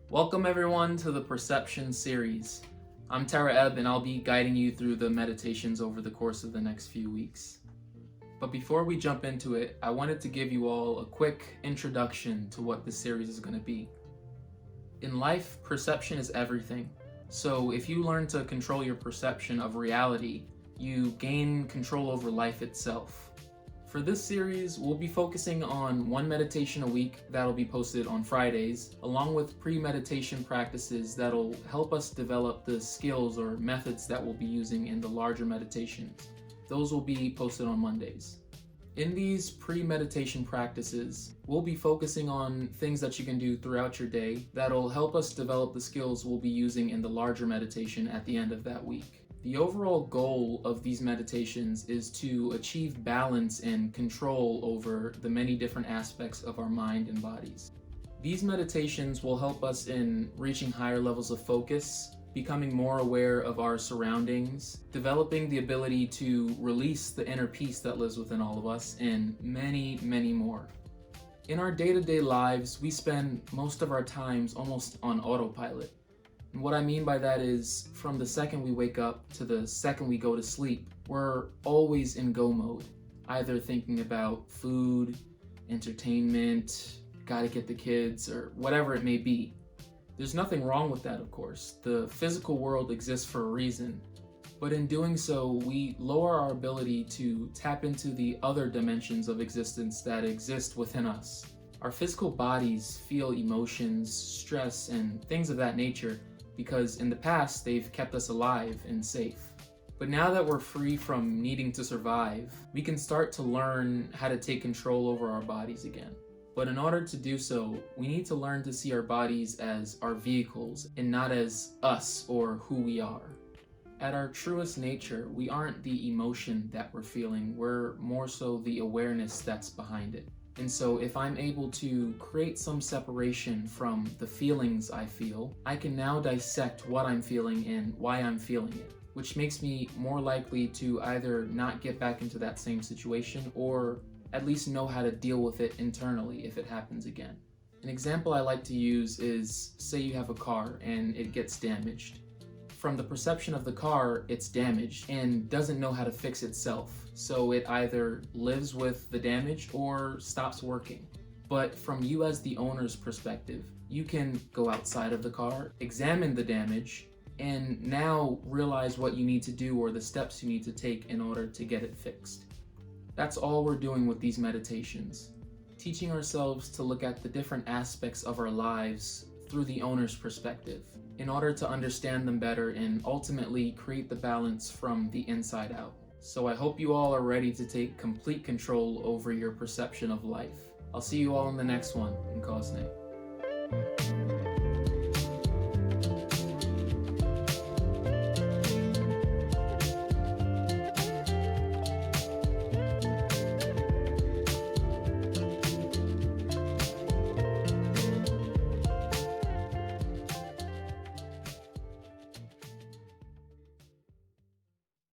Welcome everyone to the Perception series. I'm TeraAb and I'll be guiding you through the meditations over the course of the next few weeks. But before we jump into it, I wanted to give you all a quick introduction to what this series is going to be. In life, perception is everything. So if you learn to control your perception of reality, you gain control over life itself. For this series, we'll be focusing on one meditation a week that'll be posted on Fridays, along with pre-meditation practices that'll help us develop the skills or methods that we'll be using in the larger meditations. Those will be posted on Mondays. In these pre-meditation practices, we'll be focusing on things that you can do throughout your day that'll help us develop the skills we'll be using in the larger meditation at the end of that week. The overall goal of these meditations is to achieve balance and control over the many different aspects of our mind and bodies. These meditations will help us in reaching higher levels of focus, becoming more aware of our surroundings, developing the ability to release the inner peace that lives within all of us, and many, many more. In our day-to-day lives, we spend most of our times almost on autopilot. And what I mean by that is, from the second we wake up to the second we go to sleep, we're always in go mode, either thinking about food, entertainment, gotta get the kids, or whatever it may be. There's nothing wrong with that, of course. The physical world exists for a reason, but in doing so, we lower our ability to tap into the other dimensions of existence that exist within us. Our physical bodies feel emotions, stress, and things of that nature, because in the past they've kept us alive and safe. But now that we're free from needing to survive, we can start to learn how to take control over our bodies again. But in order to do so, we need to learn to see our bodies as our vehicles and not as us or who we are. At our truest nature, we aren't the emotion that we're feeling, we're more so the awareness that's behind it. And so if I'm able to create some separation from the feelings I feel, I can now dissect what I'm feeling and why I'm feeling it, which makes me more likely to either not get back into that same situation or at least know how to deal with it internally if it happens again. An example I like to use is, say you have a car and it gets damaged. From the perception of the car, it's damaged and doesn't know how to fix itself, so it either lives with the damage or stops working. But from you as the owner's perspective, you can go outside of the car, examine the damage, and now realize what you need to do or the steps you need to take in order to get it fixed. That's all we're doing with these meditations, teaching ourselves to look at the different aspects of our lives through the owner's perspective, in order to understand them better and ultimately create the balance from the inside out. So I hope you all are ready to take complete control over your perception of life. I'll see you all in the next one, in God's name.